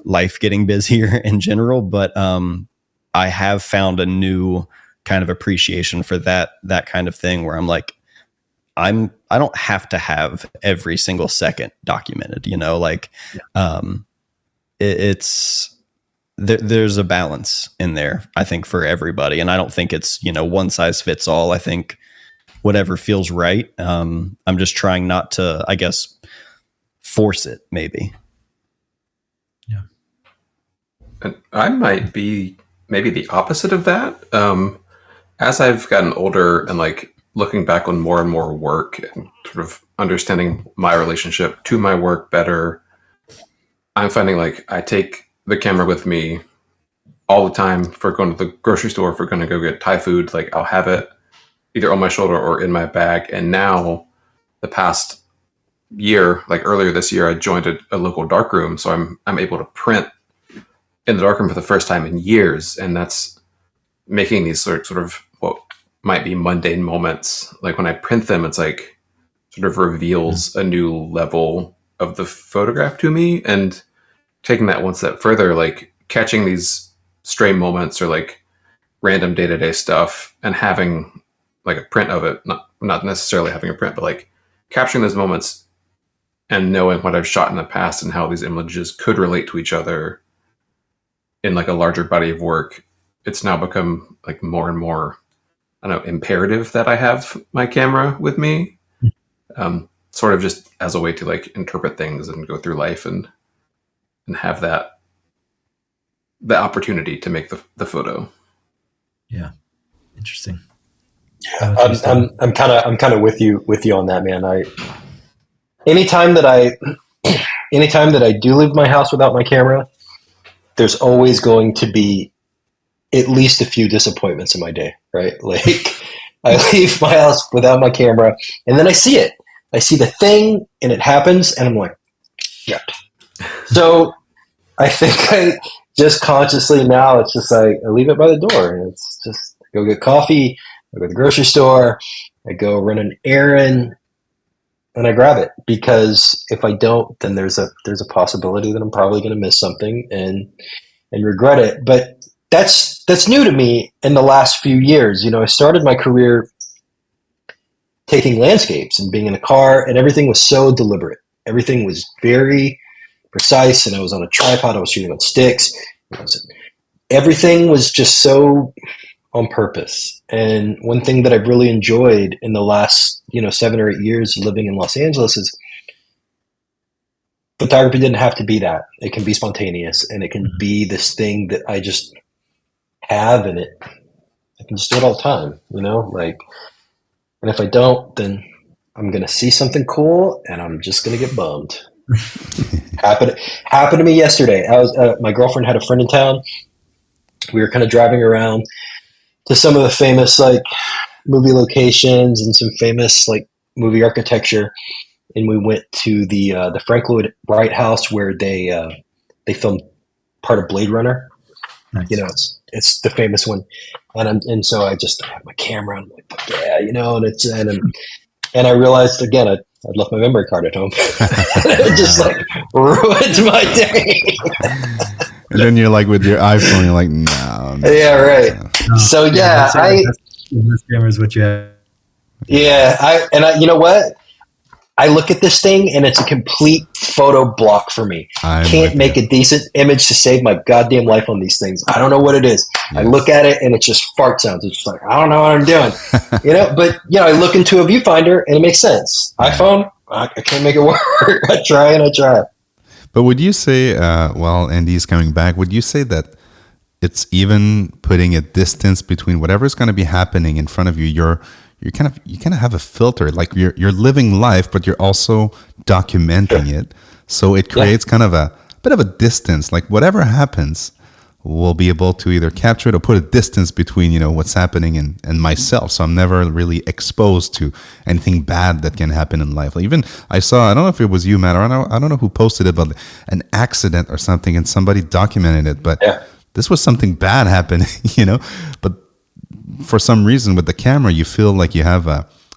life getting busier in general. But I have found a new kind of appreciation for that kind of thing, where I'm like, I don't have to have every single second documented, you know, like there's a balance in there, I think, for everybody. And I don't think it's, you know, one size fits all. I think whatever feels right. I'm just trying not to, I guess, force it, maybe. Yeah. And I might be maybe the opposite of that. As I've gotten older and like looking back on more and more work and sort of understanding my relationship to my work better, I'm finding like I take the camera with me all the time. For going to the grocery store, if we're going to go get Thai food, like I'll have it either on my shoulder or in my bag. And now the past year, like earlier this year, I joined a local darkroom. So I'm able to print in the darkroom for the first time in years. And that's making these sort of what might be mundane moments. Like when I print them, it's like sort of reveals a new level of the photograph to me. And taking that one step further, like catching these stray moments or like random day-to-day stuff and having like a print of it, not necessarily having a print, but like capturing those moments and knowing what I've shot in the past and how these images could relate to each other in like a larger body of work. It's now become like more and more, I don't know, imperative that I have my camera with me, sort of just as a way to like interpret things and go through life and have the opportunity to make the photo. Yeah. Interesting. Yeah, I'm kind of with you on that, man. Anytime that I do leave my house without my camera, there's always going to be at least a few disappointments in my day, right? Like I leave my house without my camera, and then I see it. I see the thing, and it happens, and I'm like, shit. So I think I just consciously now, it's just like I leave it by the door, and it's just go get coffee, I go to the grocery store, I go run an errand, and I grab it, because if I don't, then there's a possibility that I'm probably going to miss something and regret it. But that's new to me in the last few years. You know, I started my career taking landscapes and being in a car, and everything was so deliberate. Everything was very precise, and I was on a tripod. I was shooting on sticks. Everything was just so on purpose. And one thing that I've really enjoyed in the last, 7 or 8 years living in Los Angeles is photography didn't have to be that. It can be spontaneous, and it can be this thing that I just have, and I can just do it all the time, like, and if I don't, then I'm going to see something cool and I'm just going to get bummed. Happened to me yesterday. My girlfriend had a friend in town. We were kind of driving around to some of the famous like movie locations and some famous like movie architecture. And we went to the Frank Lloyd Wright house where they filmed part of Blade Runner. Nice. It's the famous one, and so I just have my camera. And I'm like, yeah, and I realized again I'd left my memory card at home. It just like ruined my day. And then you're like with your iPhone, you're like, no. Yeah, right. So yeah, this camera is what you have. Yeah, you know what? I look at this thing and it's a complete photo block for me. Can't make a decent image to save my goddamn life on these things. I don't know what it is. Yes. I look at it and it's just fart sounds. It's just like, I don't know what I'm doing. But I look into a viewfinder and it makes sense. iPhone, I can't make it work. I try. But would you say, while Andy's coming back, would you say that it's even putting a distance between whatever's going to be happening in front of you? You kind of have a filter, like you're living life, but you're also documenting it. So it creates kind of a bit of a distance. Like whatever happens, we'll be able to either capture it or put a distance between what's happening and myself. So I'm never really exposed to anything bad that can happen in life. Like even I don't know if it was you, Matt, or I don't know who posted it, but an accident or something, and somebody documented it. But this was something bad happening, But for some reason with the camera, you feel like you have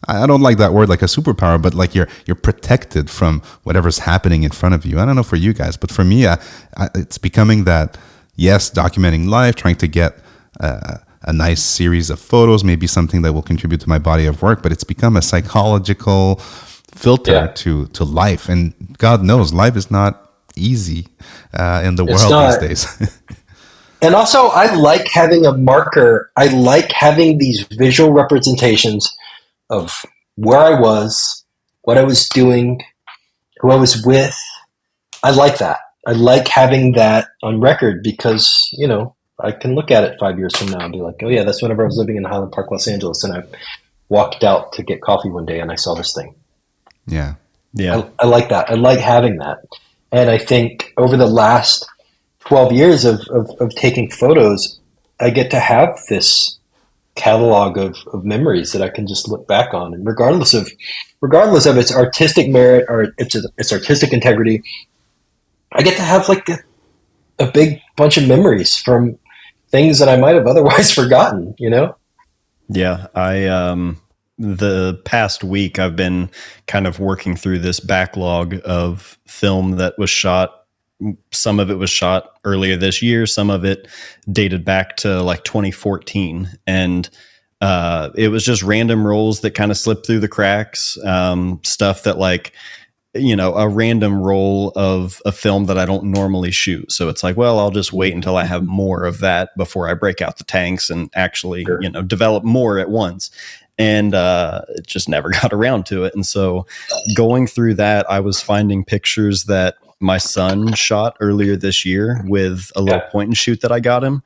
I don't like that word, like a superpower, but like you're protected from whatever's happening in front of you. I don't know for you guys, but for me, it's becoming that, yes, documenting life, trying to get a nice series of photos, maybe something that will contribute to my body of work, but it's become a psychological filter to life. And God knows life is not easy in the world these days. And also, I like having a marker. I like having these visual representations of where I was, what I was doing, who I was with. I like that. I like having that on record because, I can look at it 5 years from now and be like, oh, yeah, that's whenever I was living in Highland Park, Los Angeles, and I walked out to get coffee one day and I saw this thing. Yeah. I like that. I like having that. And I think over the last 12 years of taking photos, I get to have this catalog of memories that I can just look back on, and regardless of its artistic merit or its artistic integrity, I get to have like a big bunch of memories from things that I might have otherwise forgotten. Yeah, the past week I've been kind of working through this backlog of film that was shot. Some of it was shot earlier this year. Some of it dated back to like 2014. And it was just random rolls that kind of slipped through the cracks. Stuff that like, a random roll of a film that I don't normally shoot. So it's like, well, I'll just wait until I have more of that before I break out the tanks and actually, develop more at once. And it just never got around to it. And so going through that, I was finding pictures that my son shot earlier this year with a little point and shoot that I got him.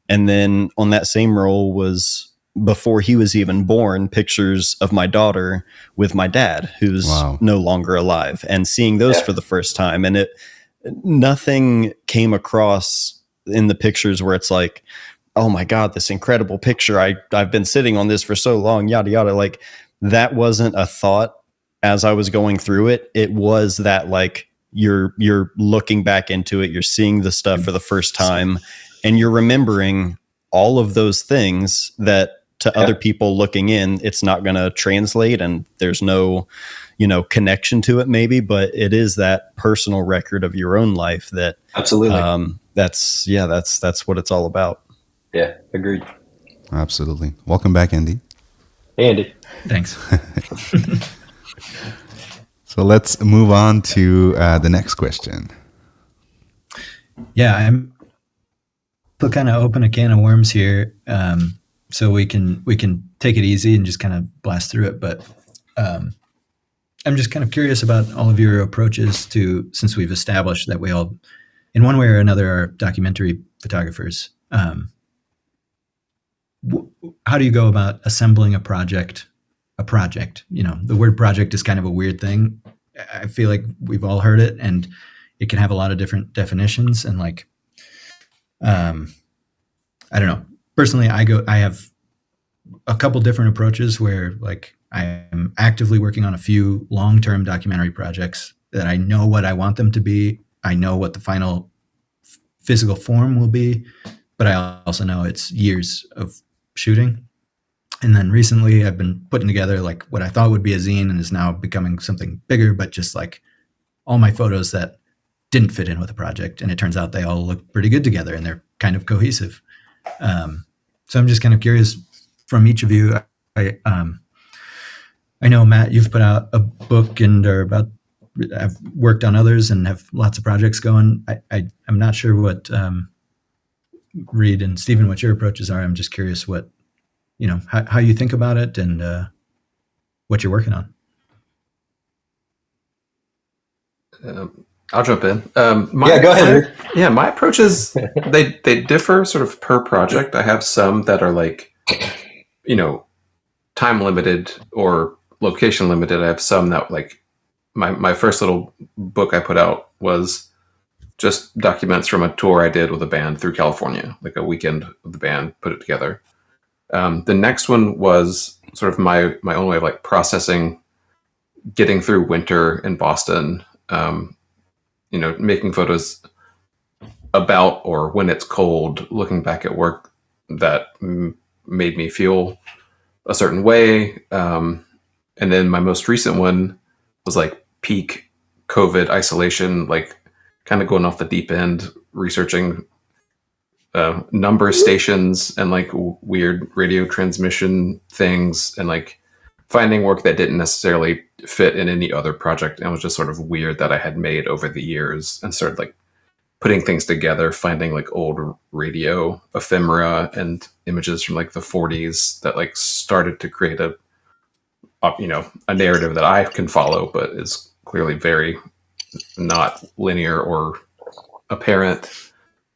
And then on that same roll was, before he was even born, pictures of my daughter with my dad, who's no longer alive, and seeing those for the first time. And nothing came across in the pictures where it's like, oh my God, this incredible picture. I've been sitting on this for so long, yada, yada. Like that wasn't a thought as I was going through it. It was that like, you're looking back into it, you're seeing the stuff for the first time, and you're remembering all of those things that to other people looking in, it's not going to translate, and there's no, connection to it maybe, but it is that personal record of your own life that absolutely. That's what it's all about. Yeah, agreed. Absolutely. Welcome back, Andy. Hey, Andy. Thanks. So let's move on to the next question. Yeah, I'm kind of open a can of worms here, so we can take it easy and just kind of blast through it. But I'm just kind of curious about all of your approaches to, since we've established that we all, in one way or another, are documentary photographers. How do you go about assembling a project? The word project is kind of a weird thing. I feel like we've all heard it, and it can have a lot of different definitions. And like, I don't know. Personally, I have a couple different approaches where like I am actively working on a few long-term documentary projects that I know what I want them to be. I know what the final physical form will be, but I also know it's years of shooting. And then recently I've been putting together like what I thought would be a zine and is now becoming something bigger, but just like all my photos that didn't fit in with the project. And it turns out they all look pretty good together and they're kind of cohesive. So I'm just kind of curious from each of you. I know, Matt, you've put out a book and I've worked on others and have lots of projects going. I'm not sure what Reid and Stephen, what your approaches are. I'm just curious what, how you think about it and what you're working on. I'll jump in. Go ahead. My approaches, they differ sort of per project. I have some that are like, time limited or location limited. I have some that like my first little book I put out was just documents from a tour I did with a band through California, like a weekend with the band, put it together. The next one was sort of my own way of like processing, getting through winter in Boston, making photos about or when it's cold, looking back at work that made me feel a certain way. And then my most recent one was like peak COVID isolation, like kind of going off the deep end, researching number stations and like weird radio transmission things and like finding work that didn't necessarily fit in any other project and was just sort of weird that I had made over the years, and started like putting things together, finding like old radio ephemera and images from like the 40s that like started to create a narrative that I can follow, but is clearly very not linear or apparent.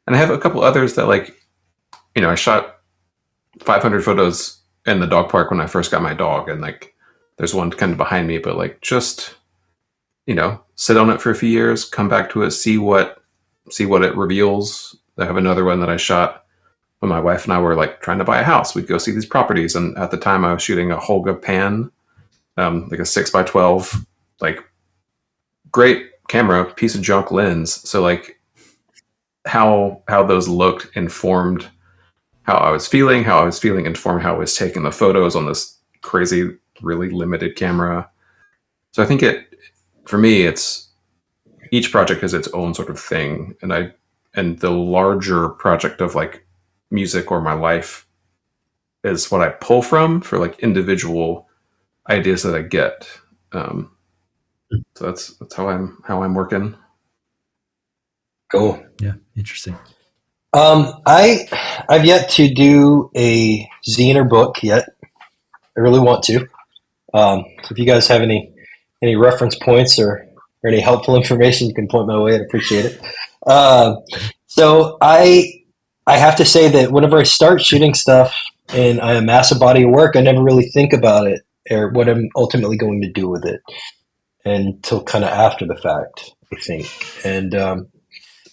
And I have a couple others that like, I shot 500 photos in the dog park when I first got my dog. And like, there's one kind of behind me, but like, just, sit on it for a few years, come back to it, see what it reveals. I have another one that I shot when my wife and I were like trying to buy a house. We'd go see these properties. And at the time I was shooting a Holga pan, like a 6x12, like great camera, piece of junk lens. So like how those looked informed how I was feeling informed how I was taking the photos on this crazy, really limited camera. So I think for me, it's each project is its own sort of thing. And the larger project of like music or my life is what I pull from for like individual ideas that I get. So that's how I'm working. Cool. Yeah. Interesting. I've yet to do a zine or book yet. I really want to. So if you guys have any reference points or any helpful information, you can point my way. I'd appreciate it. So I have to say that whenever I start shooting stuff and I amass a body of work, I never really think about it or what I'm ultimately going to do with it until kind of after the fact, I think. And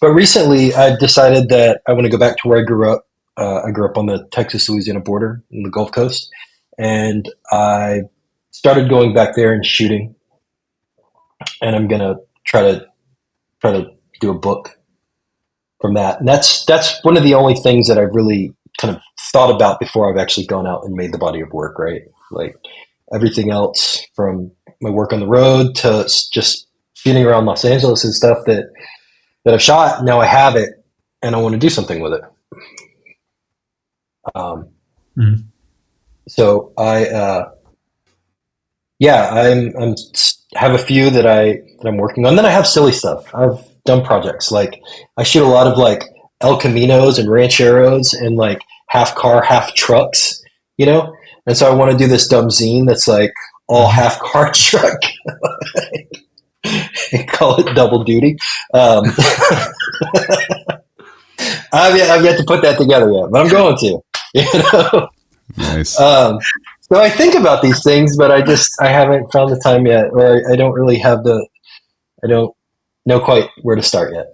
but recently, I decided that I want to go back to where I grew up. I grew up on the Texas-Louisiana border in the Gulf Coast, and I started going back there and shooting. And I'm gonna try to do a book from that. And that's one of the only things that I've really kind of thought about before I've actually gone out and made the body of work. Right, like everything else from my work on the road to just shooting around Los Angeles and stuff that I've shot. Now I have it, and I want to do something with it. So I have a few that I'm working on. Then I have silly stuff. I've done projects like I shoot a lot of like El Caminos and Rancheros and like half car, half trucks, And so I want to do this dumb zine that's like all half car truck. I call it double duty. I've yet to put that together yet, but I'm going to. Nice. So I think about these things, but I haven't found the time yet, or I don't really have I don't know quite where to start yet.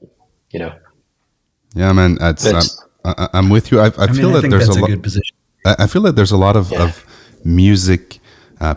Yeah, man. I'm with you. I feel that think there's that's a a lot. good position. I feel that there's a lot of music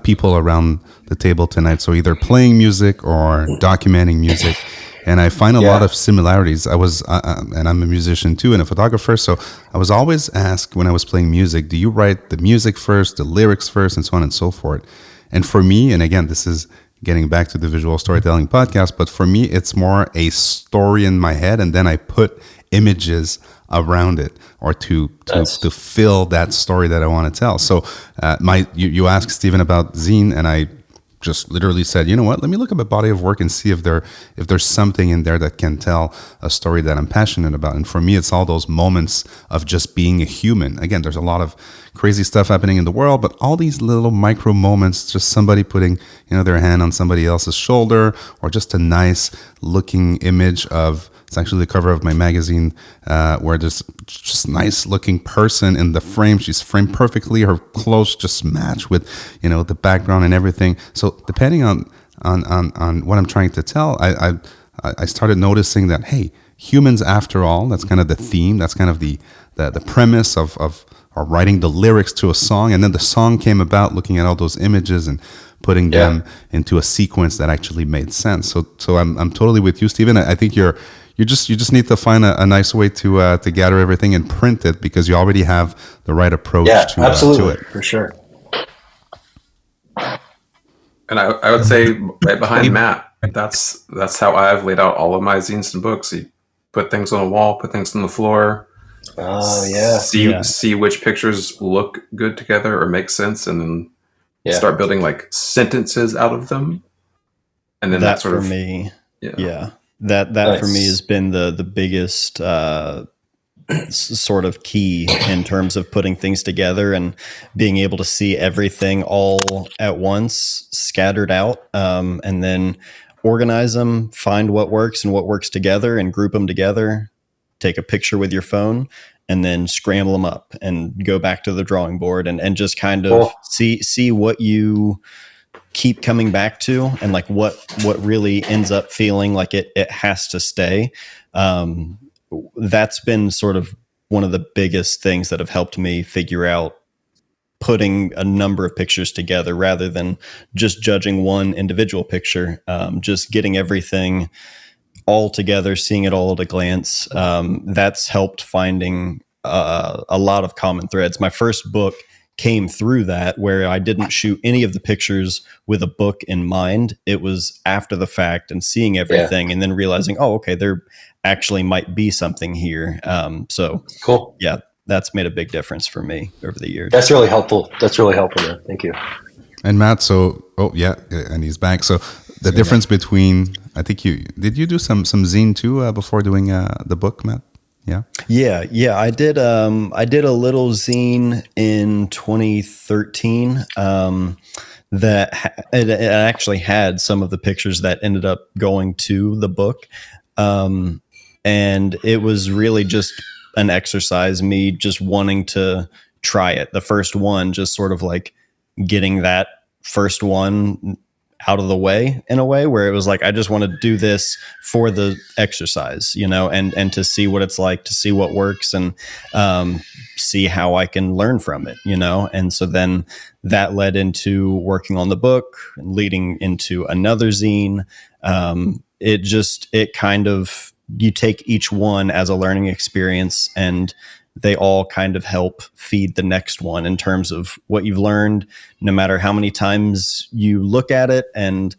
people around the table tonight. So either playing music or documenting music. And I find a lot of similarities. And I'm a musician too, and a photographer. So I was always asked when I was playing music, do you write the music first, the lyrics first, and so on and so forth? And for me, and again, this is getting back to the visual storytelling podcast, but for me, it's more a story in my head, and then I put images around it or to fill that story that I want to tell. So you asked Stephen about zine, and I just literally said, you know what, let me look at my body of work and see if there's something in there that can tell a story that I'm passionate about. And for me, it's all those moments of just being a human. Again, there's a lot of crazy stuff happening in the world, but all these little micro moments, just somebody putting their hand on somebody else's shoulder, or just a nice looking image of, it's actually the cover of my magazine, where there's just nice looking person in the frame. She's framed perfectly. Her clothes just match with, the background and everything. So depending on what I'm trying to tell, I started noticing that, hey, humans after all, that's kind of the theme. That's kind of the premise of writing the lyrics to a song. And then the song came about looking at all those images and putting them into a sequence that actually made sense. So I'm totally with you, Stephen. I think you just need to find a nice way to gather everything and print it, because you already have the right approach to it. For sure. And I would say right behind Matt, that's how I've laid out all of my zines and books. You put things on a wall, put things on the floor. Oh yeah. See which pictures look good together or make sense, and then start building like sentences out of them. And then that sort of me. Yeah. That nice. For me has been the biggest sort of key in terms of putting things together and being able to see everything all at once, scattered out, and then organize them, find what works and what works together, and group them together. Take a picture with your phone, and then scramble them up and go back to the drawing board and just kind of see what you keep coming back to, and like what really ends up feeling like it has to stay. That's been sort of one of the biggest things that have helped me figure out putting a number of pictures together rather than just judging one individual picture. Just getting everything all together, seeing it all at a glance. That's helped finding a lot of common threads. My first book came through that, where I didn't shoot any of the pictures with a book in mind. It was after the fact and seeing everything and then realizing, oh, okay, there actually might be something here. So cool. Yeah, that's made a big difference for me over the years. That's really helpful. Man. Thank you. And Matt, and he's back. So the difference between, I think did you do some zine too before doing the book, Matt? Yeah. I did a little zine in 2013 that it actually had some of the pictures that ended up going to the book, and it was really just an exercise, me just wanting to try it. The first one, just sort of like getting that first one out of the way, in a way where it was like, I just want to do this for the exercise, and to see what it's like, to see what works, and see how I can learn from it, and so then that led into working on the book, leading into another zine. It kind of, you take each one as a learning experience, and they all kind of help feed the next one in terms of what you've learned, no matter how many times you look at it. And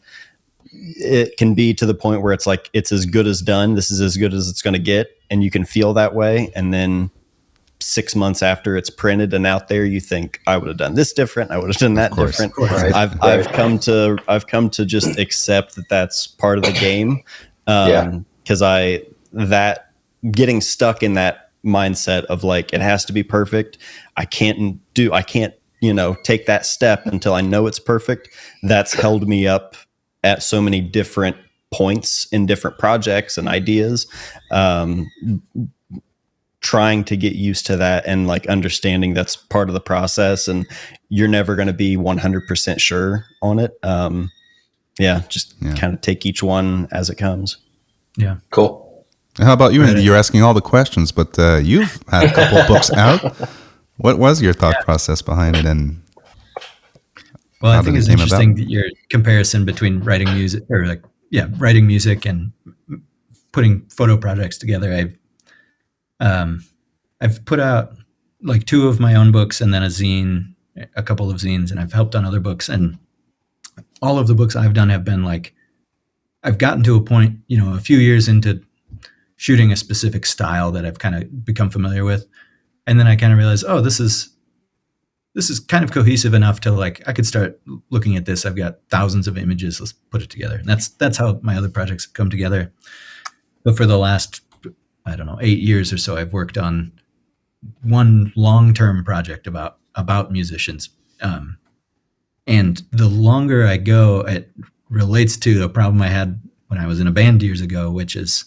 it can be to the point where it's like, it's as good as done. This is as good as it's going to get. And you can feel that way. And then 6 months after it's printed and out there, you think, I would have done this different. I would have done that different. Right. I've come to just accept that that's part of the game. Cause getting stuck in that mindset of like, it has to be perfect. I can't take that step until I know it's perfect. That's held me up at so many different points in different projects and ideas. Trying to get used to that and like understanding that's part of the process, and you're never going to be 100% sure on it. Just kind of take each one as it comes. Yeah. Cool. How about you, Andy? You're asking all the questions, but you've had a couple of books out. What was your thought process behind it? And well, I think it's interesting that your comparison between writing music and putting photo projects together. I've put out like 2 of my own books and then a couple of zines, and I've helped on other books. And all of the books I've done have been like, I've gotten to a point, a few years into shooting a specific style that I've kind of become familiar with. And then I kind of realized, oh, this is kind of cohesive enough to like, I could start looking at this. I've got thousands of images. Let's put it together. And that's how my other projects have come together. But for the last, 8 years or so, I've worked on one long-term project about musicians. And the longer I go, it relates to a problem I had when I was in a band years ago, which is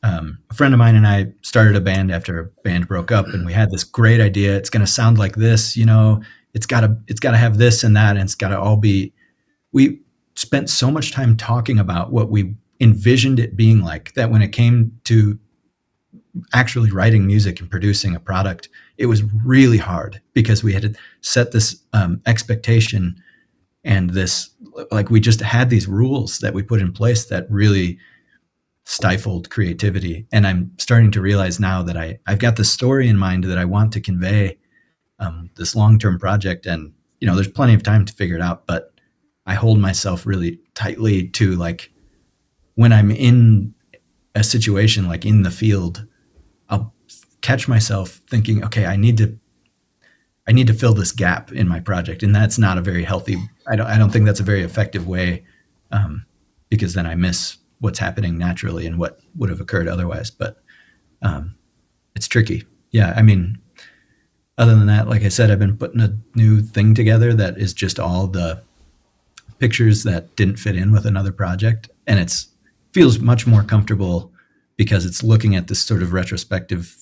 a friend of mine and I started a band after a band broke up, and we had this great idea. It's going to sound like this, it's got to have this and that, and it's got to all be. We spent so much time talking about what we envisioned it being like that when it came to actually writing music and producing a product, it was really hard because we had to set this expectation and this, like, we just had these rules that we put in place that really stifled creativity. And I'm starting to realize now that I've got this story in mind that I want to convey, this long-term project. And, there's plenty of time to figure it out, but I hold myself really tightly to, like, when I'm in a situation like in the field, I'll catch myself thinking, okay, I need to fill this gap in my project. And that's not a very healthy, I don't think that's a very effective way, because then I miss what's happening naturally and what would have occurred otherwise. But it's tricky. Yeah. I mean, other than that, like I said, I've been putting a new thing together that is just all the pictures that didn't fit in with another project. And feels much more comfortable because it's looking at this sort of retrospective,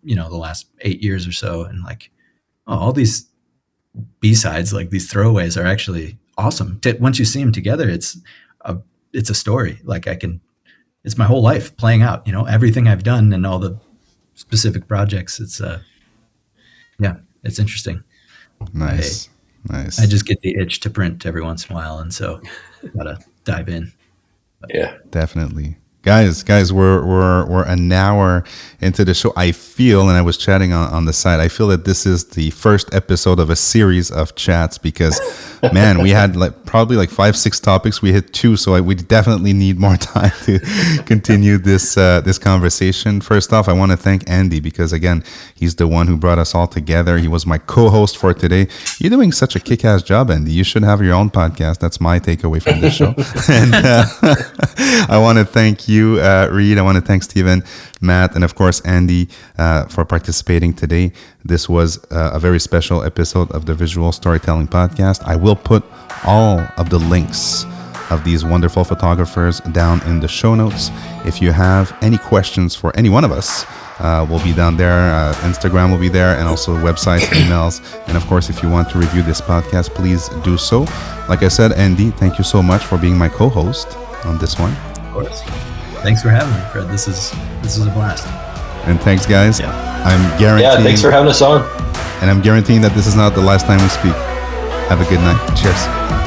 the last 8 years or so. And like, all these B-sides, like these throwaways, are actually awesome. Once you see them together, it's a story. Like it's my whole life playing out, everything I've done and all the specific projects. It's interesting. Nice. I just get the itch to print every once in a while. And so gotta dive in. Yeah, definitely. Guys, we're an hour into the show. I feel, and I was chatting on the side, I feel that this is the first episode of a series of chats because, man, we had probably 5-6 topics. We hit 2, so we definitely need more time to continue this conversation. First off, I want to thank Andy because, again, he's the one who brought us all together. He was my co-host for today. You're doing such a kick-ass job, Andy. You should have your own podcast. That's my takeaway from this show. And I want to thank you, Reid. I want to thank Steven, Matt, and of course Andy for participating today. This was a very special episode of the Visual Storytelling Podcast. I will put all of the links of these wonderful photographers down in the show notes. If you have any questions for any one of us, we'll be down there. Instagram will be there, and also websites, emails. And of course, if you want to review this podcast, please do so. Like I said, Andy, thank you so much for being my co-host on this one. Of course. Thanks for having me, Fred. This is a blast. And thanks, guys. Yeah. I'm guaranteeing. Yeah, thanks for having us on. And I'm guaranteeing that this is not the last time we speak. Have a good night. Cheers.